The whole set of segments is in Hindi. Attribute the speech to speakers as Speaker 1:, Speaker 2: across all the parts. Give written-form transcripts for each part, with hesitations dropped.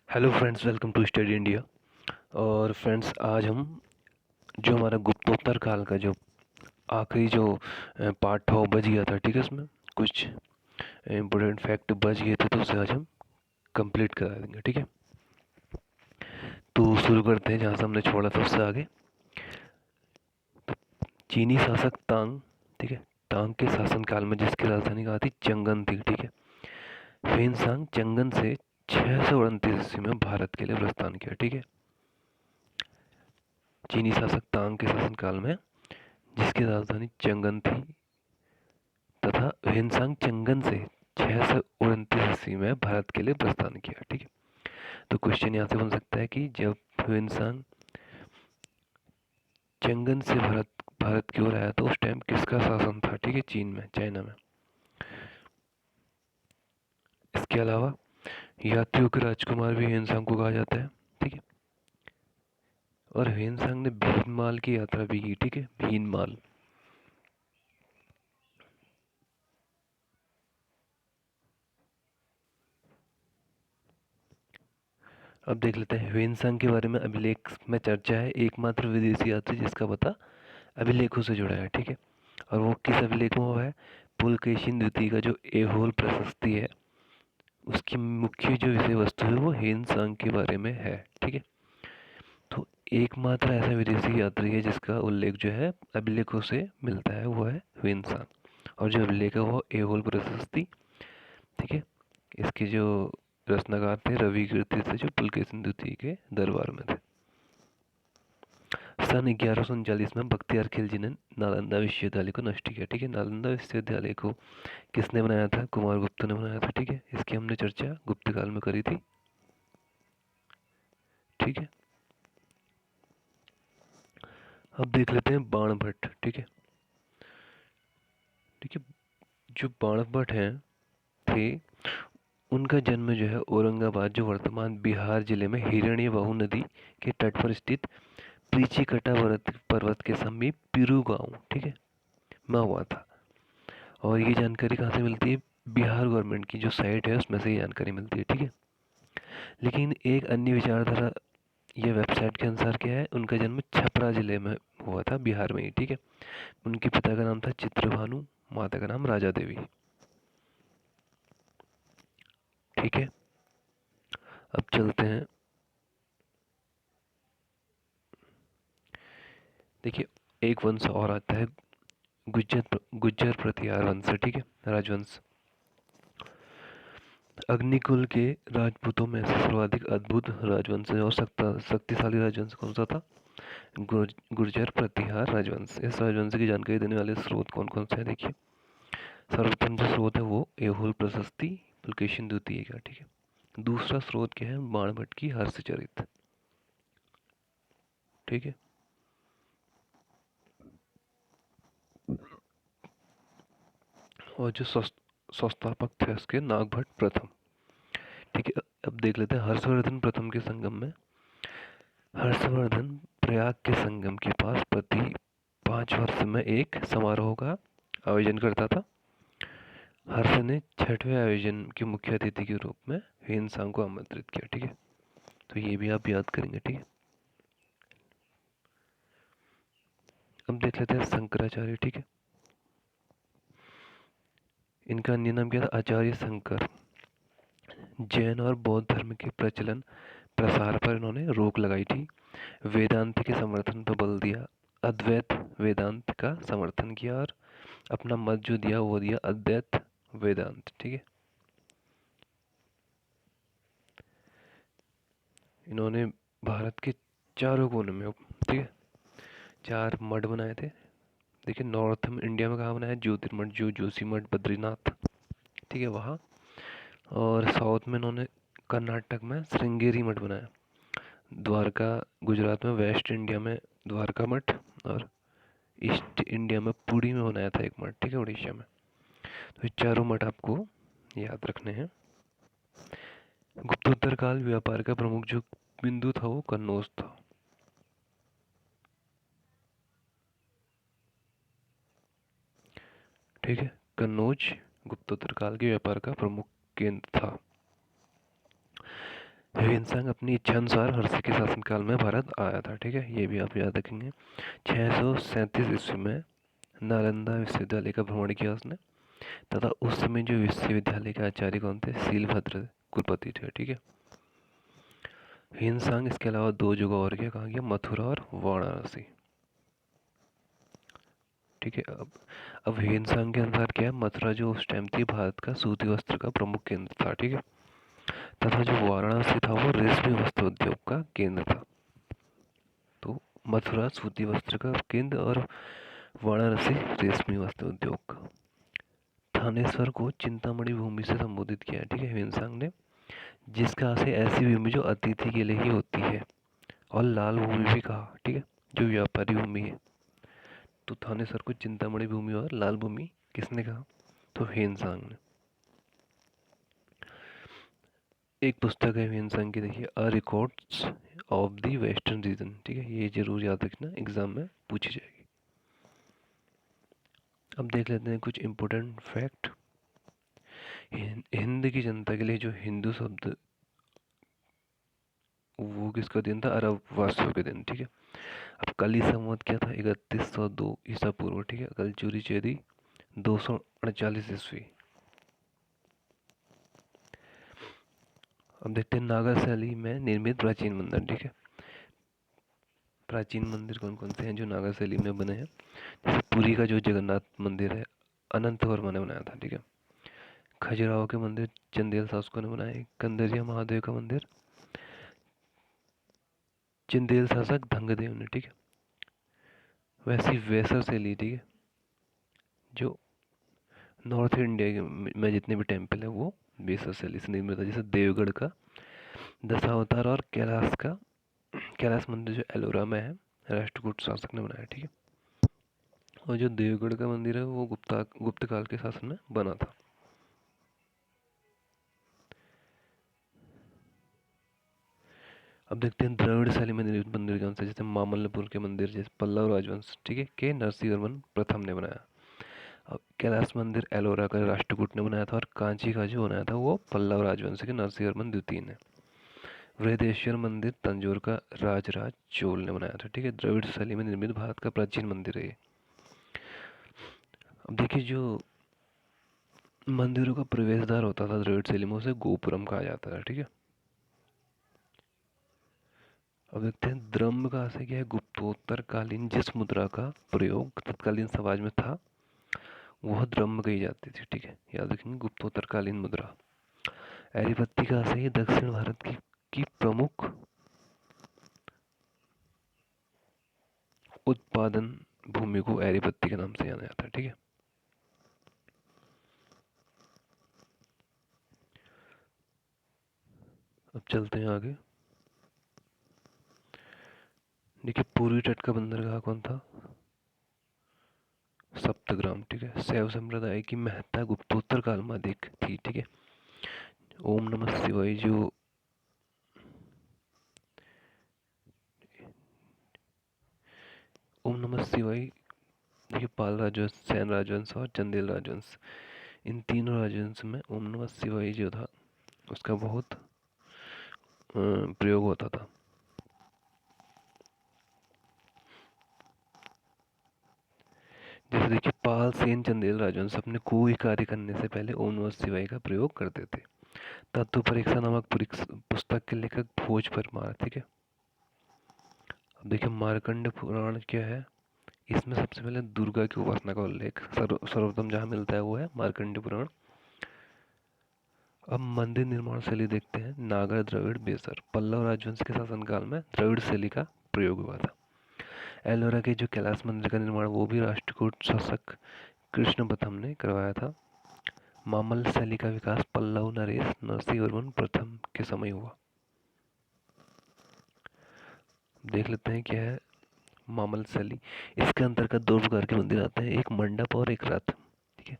Speaker 1: Hello friends, welcome to study India. और फ्रेंड्स, आज हम जो हमारा गुप्तोत्तर काल का जो आखिरी जो पार्ट था वो बच गया था। ठीक है, उसमें कुछ इम्पोर्टेंट फैक्ट बच गए थे, तो उसे आज हम कंप्लीट करा देंगे। ठीक है, तो शुरू करते हैं जहाँ से हमने छोड़ा था उससे आगे। चीनी शासक तांग, ठीक है, तांग के शासनकाल में जिसकी राजधानी कहाँ थी, चंगन थी। ठीक है, ह्वेनसांग चंगन से 638 ईस्वी में भारत के लिए प्रस्थान किया। ठीक है, चीनी शासक तांग के शासनकाल में जिसकी राजधानी चंगन थी तथा ह्वेनसांग चंगन से 639 ईस्वी में भारत के लिए प्रस्थान किया। ठीक है, तो क्वेश्चन यहाँ से बन सकता है कि जब ह्वेनसांग चंगन से भारत भारत की ओर आया तो उस टाइम किसका शासन था। ठीक है, चीन में, चाइना में। इसके अलावा यात्रियों के राजकुमार भी ह्वेनसांग को कहा जाता है। ठीक है, और ह्वेनसांग ने भीनमाल की यात्रा भी की। ठीक है, भीनमाल। अब देख लेते हैं ह्वेनसांग के बारे में। अभिलेख में चर्चा है एकमात्र विदेशी यात्री जिसका पता अभिलेखों से जुड़ा है। ठीक है, और वो किस अभिलेख में हुआ है, पुलकेशिन द्वितीय का जो एहोल प्रशस्ति है उसकी मुख्य जो विषय वस्तु है वो ह्वेनसांग के बारे में है। ठीक है, तो एकमात्र ऐसा विदेशी यात्री है जिसका उल्लेख जो है अभिलेखों से मिलता है, वो है ह्वेनसांग। और जो अभिलेख है वो एहोल प्रशस्ति। ठीक है, इसके जो रचनाकार थे रवि कीर्ति थे, जो पुलकेशिन द्वितीय के दरबार में थे। सन 1139 में बख्तियार खिलजी ने नालंदा विश्वविद्यालय को नष्ट किया। ठीक है, नालंदा विश्वविद्यालय को किसने बनाया था, कुमारगुप्त ने बनाया था। ठीक है, इसकी हमने चर्चा गुप्त काल में करी थी। ठीक है, अब देख लेते हैं बाणभट्ट। ठीक है, ठीक है, जो बाणभट्ट हैं थे, उनका जन्म जो है औरंगाबाद, जो वर्तमान बिहार जिले में हिरण्यबहू नदी के तट पर स्थित प्रीचिकटा पर्वत के समीप पिरू गांव, ठीक है, में हुआ था। और ये जानकारी कहाँ से मिलती है, बिहार गवर्नमेंट की जो साइट है उसमें से ये जानकारी मिलती है। ठीक है, लेकिन एक अन्य विचारधारा ये वेबसाइट के अनुसार क्या है, उनका जन्म छपरा जिले में हुआ था, बिहार में ही। ठीक है, उनके पिता का नाम था चित्रभानु, माता का नाम राजा देवी। ठीक है, अब चलते हैं। देखिए, एक वंश और आता है, गुज्जर प्रतिहार वंश। ठीक है, राजवंश। अग्निकुल के राजपूतों में से सर्वाधिक अद्भुत राजवंश और शक्तिशाली राजवंश कौन सा था, गुर्जर प्रतिहार राजवंश। इस राजवंश की जानकारी देने वाले स्रोत कौन कौन से हैं, देखिए। सर्वप्रथम जो स्रोत है वो एहोल प्रशस्ति, पुलकेशिन द्वितीय का। ठीक है, दूसरा स्रोत क्या है, बाणभट्ट की हर्षचरित। ठीक है, और जो संस्थापक थे उसके नागभट्ट प्रथम। ठीक है, अब देख लेते हैं हर्षवर्धन प्रथम के संगम में। हर्षवर्धन प्रयाग के संगम के पास प्रति 5 वर्ष में एक समारोह का आयोजन करता था। हर्ष ने छठवें आयोजन के मुख्य अतिथि के रूप में ह्वेनसांग को आमंत्रित किया। ठीक है, तो ये भी आप याद करेंगे। ठीक है, अब देख लेते हैं शंकराचार्य। ठीक है, इनका अन्य नाम क्या था, आचार्य शंकर। जैन और बौद्ध धर्म के प्रचलन प्रसार पर इन्होंने रोक लगाई थी। वेदांत के समर्थन पर बल दिया, अद्वैत वेदांत का समर्थन किया, और अपना मत जो दिया वो दिया अद्वैत वेदांत। ठीक है, इन्होंने भारत के चारों कोने में, ठीक है, 4 मठ बनाए थे। देखिए, नॉर्थ में इंडिया में कहाँ बनाया, ज्योतिर्मठ, जो जोशीमठ, बद्रीनाथ। ठीक है, वहाँ। और साउथ में इन्होंने कर्नाटक में श्रृंगेरी मठ बनाया। द्वारका गुजरात में, वेस्ट इंडिया में द्वारका मठ, और ईस्ट इंडिया में पुरी में बनाया था एक मठ। ठीक है, उड़ीसा में। तो ये चारों मठ आपको याद रखने हैं। गुप्तोत्तर काल व्यापार का प्रमुख जो बिंदु था वो कन्नौज था। ठीक है, कन्नौज गुप्तोत्तर काल के व्यापार का प्रमुख केंद्र था। ह्वेनसांग अपनी इच्छानुसार हर्षी के शासनकाल में भारत आया था, ठीक है, ये भी आप याद रखेंगे। 637 ईस्वी में नालंदा विश्वविद्यालय का भ्रमण किया उसने, तथा उस समय जो विश्वविद्यालय के आचार्य कौन थे, शीलभद्र कुलपति थे, ठीक है। ह्वेनसांग इसके अलावा दो जगह और गया, कहाँ गया, मथुरा और वाराणसी, ठीक है। अब ह्वेनसांग के अनुसार क्या है, मथुरा जो उस टाइम थी भारत का सूती वस्त्र का प्रमुख केंद्र था, ठीक है, तथा जो वाराणसी था वो रेशमी वस्त्र उद्योग का केंद्र था। तो मथुरा सूती वस्त्र का केंद्र और वाराणसी रेशमी वस्त्र उद्योग का। थानेश्वर को चिंतामणि भूमि से संबोधित किया, ठीक है, ह्वेनसांग ने, जिसका अर्थ है ऐसी भूमि जो अतिथि के लिए ही होती है, और लाल भूमि भी कहा, ठीक है, जो व्यापारी भूमि है। तो थानेश्वर को चिंतामणि भूमि और लाल भूमि किसने कहा, तो ह्वेनसांग ने। एक पुस्तक है ह्वेनसांग की, देखिए, a records of the western region, ठीक है, ये जरूर याद रखना, एग्जाम में पूछी जाएगी। अब देख लेते हैं कुछ इंपॉर्टेंट फैक्ट। हिंद की जनता के लिए जो हिंदू शब्द, वो किसका दिन था, अरब वासियों के दिन, ठीक है। अब कली संवत क्या था, 3102 ईसा पूर्व, ठीक है। कलचुरी चेदी 248 ईस्वी। अब देखते हैं नागर शैली में निर्मित प्राचीन मंदिर, ठीक है। प्राचीन मंदिर कौन कौन से हैं जो नागर शैली में बने हैं, जैसे पुरी का जो जगन्नाथ मंदिर है, अनंत वर्मा ने बनाया था, ठीक है। खजुराहो के मंदिर चंदेल शासकों ने बनाए। कंदरिया महादेव का मंदिर चंदेल शासक धंगदेव ने, ठीक है। वैसी वेसर शैली, ठीक है, जो नॉर्थ इंडिया में जितने भी टेम्पल है वो वेसर शैली से निर्मित है, जैसे देवगढ़ का दशावतार और कैलाश का कैलाश मंदिर जो एलोरा में है, राष्ट्रकूट शासक ने बनाया, ठीक है। और जो देवगढ़ का मंदिर है वो गुप्त काल के शासन में बना था। अब देखते हैं द्रविड़ शैली में निर्मित मंदिर कौन से, जैसे मामल्लपुर के मंदिर, जैसे पल्लव राजवंश, ठीक है, के नरसिंहवर्मन प्रथम ने बनाया। अब कैलाश मंदिर एलोरा का राष्ट्रकूट ने बनाया था, और कांची का जो बनाया था वो पल्लव राजवंश के नरसिंहवर्मन द्वितीय ने। वृहदेश्वर मंदिर तंजौर का राजराज चोल ने बनाया था, ठीक है। द्रविड़ शैली में निर्मित भारत का प्राचीन मंदिर है ये। अब देखिए, जो मंदिरों का प्रवेशद्वार होता था द्रविड़ शैली में, उसे गोपुरम कहा जाता था, ठीक है। अब देखते हैं द्रम्ब का अर्थ क्या है, गुप्तोत्तर कालीन जिस मुद्रा का प्रयोग तत्कालीन समाज में था वह द्रम्ब कही जाती थी, ठीक है, याद रखेंगे, गुप्तोत्तर कालीन मुद्रा। एरीपत्ती का अर्थ है दक्षिण भारत की प्रमुख उत्पादन भूमि को एरीपत्ती के नाम से जाना जाता है, ठीक है। अब चलते हैं आगे। देखिए, पूर्वी तट का बंदरगाह कौन था, सप्तग्राम, ठीक है। शैव संप्रदाय की महत्ता गुप्तोत्तर काल में अधिक थी, ठीक है। ओम नमः शिवाय जो ओम नमः शिवाय, देखिए, पाल राजवंश, सैन राजवंश और चंदेल राजवंश, इन तीनों राजवंश में ओम नमः शिवाय जो था उसका बहुत प्रयोग होता था। जैसे देखिए, पाल, सेन, चंदेल राजवंश अपने कोई कार्य करने से पहले ओम नमः शिवाय का प्रयोग करते थे। तत्व परीक्षा नामक पुस्तक के लेखक भोज परमार, ठीक है। अब देखिए, मार्कंड पुराण क्या है, इसमें सबसे पहले दुर्गा की उपासना का उल्लेख सर्वप्रथम जहाँ मिलता है वो है मार्कंड पुराण। अब मंदिर निर्माण शैली देखते हैं, नागर द्रविड़ बेसर। पल्लव राजवंश के शासनकाल में द्रविड़ शैली का प्रयोग हुआ था। एलोरा के जो कैलाश मंदिर का निर्माण वो भी राष्ट्रकूट शासक कृष्ण प्रथम ने करवाया था। मामल्ल शैली का विकास पल्लव नरेश नरसिंहवर्मन प्रथम के समय हुआ। देख लेते हैं क्या है मामल्ल शैली। इसके अंतर्गत दो प्रकार के मंदिर आते हैं, एक मंडप और एक रथ, ठीक है।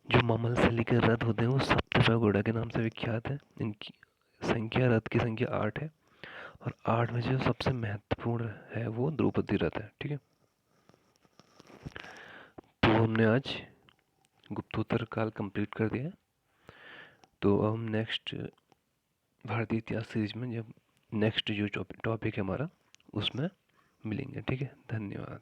Speaker 1: जो मामल्ल शैली के रथ होते हैं वो सप्त पैगोडा के नाम से विख्यात है। इनकी संख्या, रथ की संख्या 8 है, और 8 में जो सबसे महत्वपूर्ण है वो द्रौपदी रथ है, ठीक है। तो हमने आज गुप्तोत्तर काल कंप्लीट कर दिया है। तो अब हम नेक्स्ट भारतीय इतिहास सीरीज में जब नेक्स्ट जो टॉपिक है हमारा उसमें मिलेंगे। ठीक है, धन्यवाद।